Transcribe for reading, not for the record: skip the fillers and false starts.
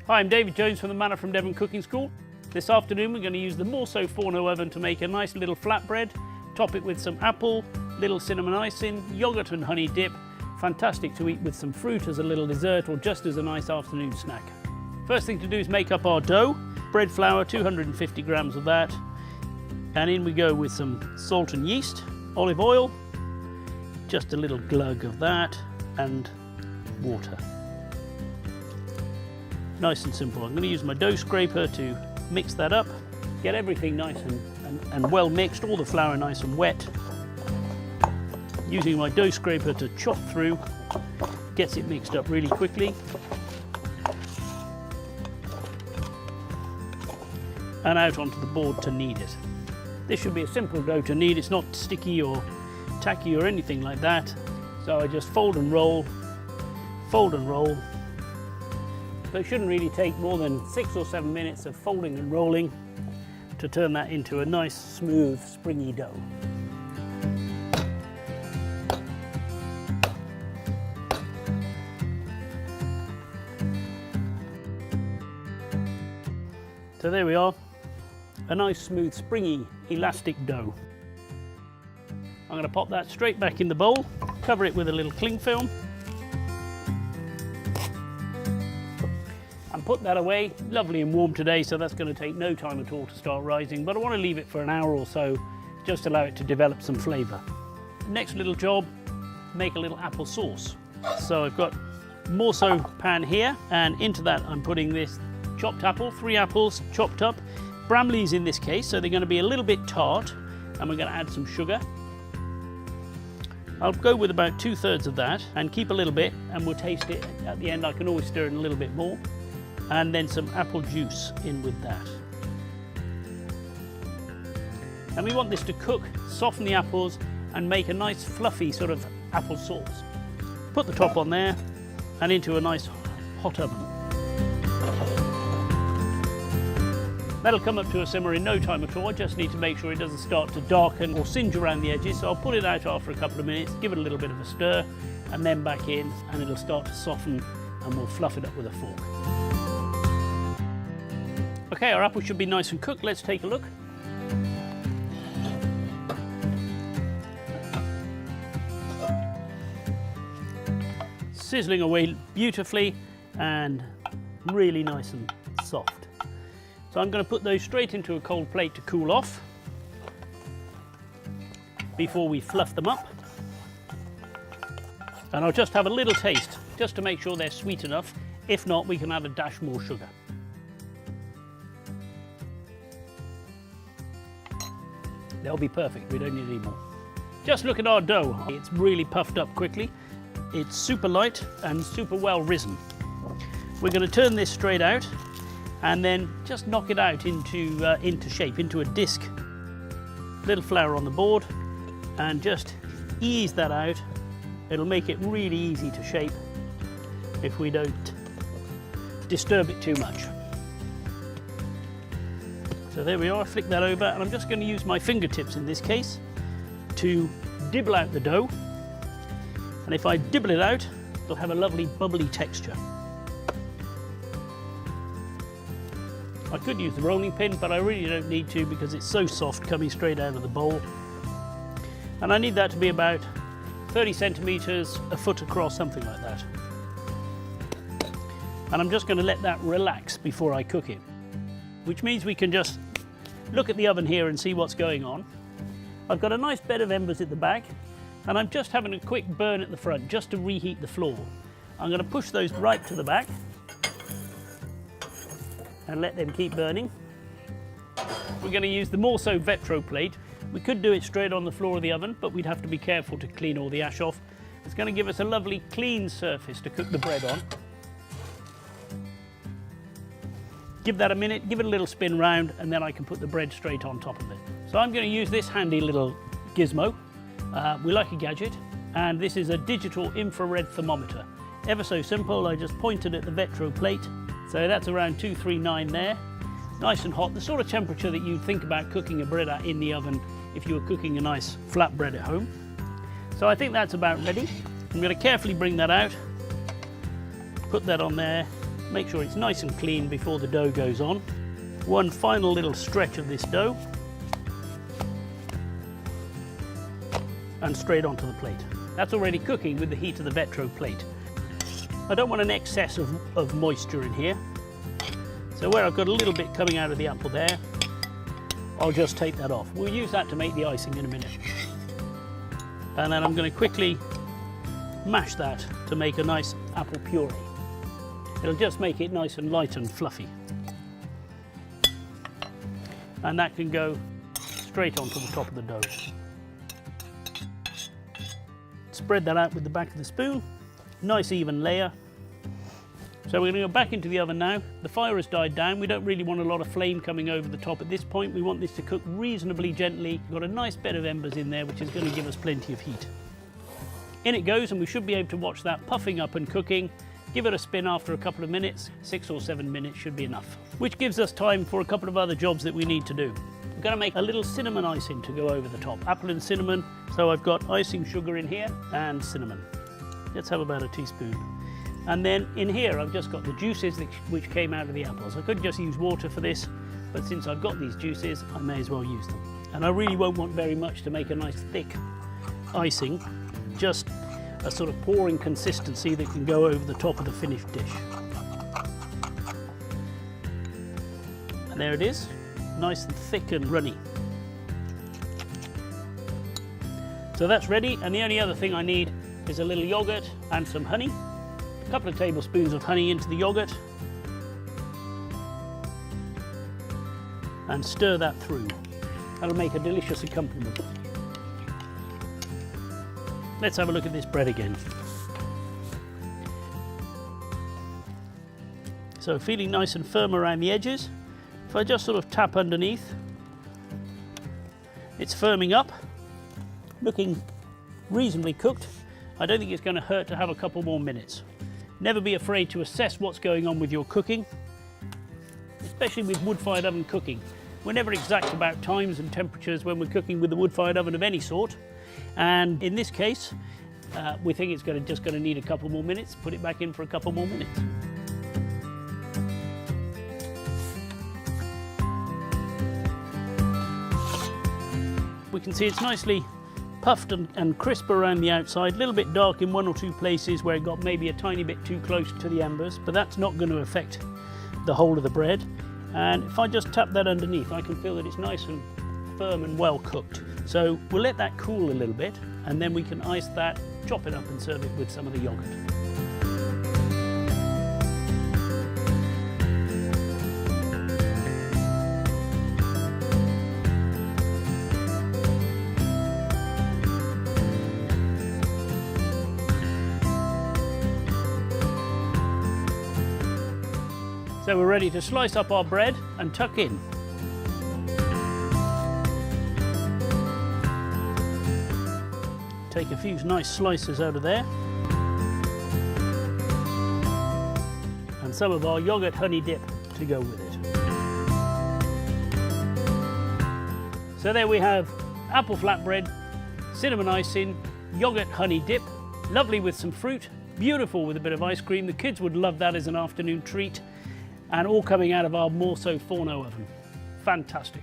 Hi, I'm David Jones from the Manor from Devon Cooking School. This afternoon we're going to use the Morso Forno oven to make a nice little flatbread, top it with some apple, little cinnamon icing, yoghurt and honey dip. Fantastic to eat with some fruit as a little dessert or just as a nice afternoon snack. First thing to do is make up our dough. Bread flour, 250 grams of that. And in we go with some salt and yeast, olive oil, just a little glug of that, and water. Nice and simple. I'm going to use my dough scraper to mix that up, get everything nice and well mixed, all the flour nice and wet. Using my dough scraper to chop through, gets it mixed up really quickly. And out onto the board to knead it. This should be a simple dough to knead, it's not sticky or tacky or anything like that. So I just fold and roll. So it shouldn't really take more than 6 or 7 minutes of folding and rolling to turn that into a nice, smooth, springy dough. So there we are, a nice, smooth, springy, elastic dough. I'm going to pop that straight back in the bowl, cover it with a little cling film, and put that away. Lovely and warm today, so that's going to take no time at all to start rising, but I want to leave it for an hour or so, just to allow it to develop some flavour. Next little job, make a little apple sauce. So I've got Morso pan here, and into that I'm putting this chopped apple, 3 apples chopped up, Bramleys in this case, so they're going to be a little bit tart, and we're going to add some sugar. I'll go with about 2/3 of that and keep a little bit, and we'll taste it at the end. I can always stir in a little bit more. And then some apple juice in with that. And we want this to cook, soften the apples, and make a nice fluffy sort of apple sauce. Put the top on there and into a nice hot oven. That'll come up to a simmer in no time at all. I just need to make sure it doesn't start to darken or singe around the edges. So I'll put it out after a couple of minutes, give it a little bit of a stir, and then back in, and it'll start to soften, and we'll fluff it up with a fork. Okay, our apple should be nice and cooked. Let's take a look. Sizzling away beautifully and really nice and soft. So I'm going to put those straight into a cold plate to cool off before we fluff them up. And I'll just have a little taste, just to make sure they're sweet enough. If not, we can add a dash more sugar. They'll be perfect, we don't need any more. Just look at our dough. It's really puffed up quickly. It's super light and super well risen. We're going to turn this straight out and then just knock it out into shape, into a disc. Little flour on the board, and just ease that out. It'll make it really easy to shape if we don't disturb it too much. So there we are, flick that over, and I'm just going to use my fingertips in this case to dibble out the dough. And if I dibble it out, it'll have a lovely bubbly texture. I could use the rolling pin, but I really don't need to because it's so soft coming straight out of the bowl. And I need that to be about 30 centimetres, a foot across, something like that. And I'm just going to let that relax before I cook it, which means we can just look at the oven here and see what's going on. I've got a nice bed of embers at the back, and I'm just having a quick burn at the front just to reheat the floor. I'm going to push those right to the back and let them keep burning. We're going to use the Morso Vetro plate. We could do it straight on the floor of the oven, but we'd have to be careful to clean all the ash off. It's going to give us a lovely clean surface to cook the bread on. Give that a minute, give it a little spin round, and then I can put the bread straight on top of it. So I'm going to use this handy little gizmo. We like a gadget, and this is a digital infrared thermometer. Ever so simple, I just pointed at the Vetro plate. So that's around 239 there. Nice and hot, the sort of temperature that you'd think about cooking a bread at in the oven if you were cooking a nice flatbread at home. So I think that's about ready. I'm going to carefully bring that out, put that on there, Make sure it's nice and clean before the dough goes on. One final little stretch of this dough. And straight onto the plate. That's already cooking with the heat of the Vetro plate. I don't want an excess of moisture in here. So where I've got a little bit coming out of the apple there, I'll just take that off. We'll use that to make the icing in a minute. And then I'm going to quickly mash that to make a nice apple puree. It'll just make it nice and light and fluffy. And that can go straight onto the top of the dough. Spread that out with the back of the spoon. Nice even layer. So we're going to go back into the oven now. The fire has died down. We don't really want a lot of flame coming over the top at this point. We want this to cook reasonably gently. We've got a nice bed of embers in there, which is going to give us plenty of heat. In it goes, and we should be able to watch that puffing up and cooking. Give it a spin after a couple of minutes. 6 or 7 minutes should be enough. Which gives us time for a couple of other jobs that we need to do. We're going to make a little cinnamon icing to go over the top. Apple and cinnamon. So I've got icing sugar in here and cinnamon. Let's have about a teaspoon. And then in here I've just got the juices which came out of the apples. I could just use water for this, but since I've got these juices, I may as well use them. And I really won't want very much to make a nice thick icing, just a sort of pouring consistency that can go over the top of the finished dish. And there it is, nice and thick and runny. So that's ready, and the only other thing I need is a little yogurt and some honey. A couple of tablespoons of honey into the yogurt. And stir that through. That'll make a delicious accompaniment. Let's have a look at this bread again. So feeling nice and firm around the edges. If I just sort of tap underneath, it's firming up, looking reasonably cooked. I don't think it's going to hurt to have a couple more minutes. Never be afraid to assess what's going on with your cooking, especially with wood-fired oven cooking. We're never exact about times and temperatures when we're cooking with a wood-fired oven of any sort. And in this case, we think it's just going to need a couple more minutes. Put it back in for a couple more minutes. We can see it's nicely puffed and crisp around the outside, a little bit dark in one or two places where it got maybe a tiny bit too close to the embers, but that's not going to affect the whole of the bread. And if I just tap that underneath, I can feel that it's nice and firm and well cooked. So we'll let that cool a little bit, and then we can ice that, chop it up and serve it with some of the yogurt. So we're ready to slice up our bread and tuck in. Take a few nice slices out of there. And some of our yogurt honey dip to go with it. So there we have apple flatbread, cinnamon icing, yogurt honey dip, lovely with some fruit, beautiful with a bit of ice cream. The kids would love that as an afternoon treat. And all coming out of our Morso Forno oven. Fantastic.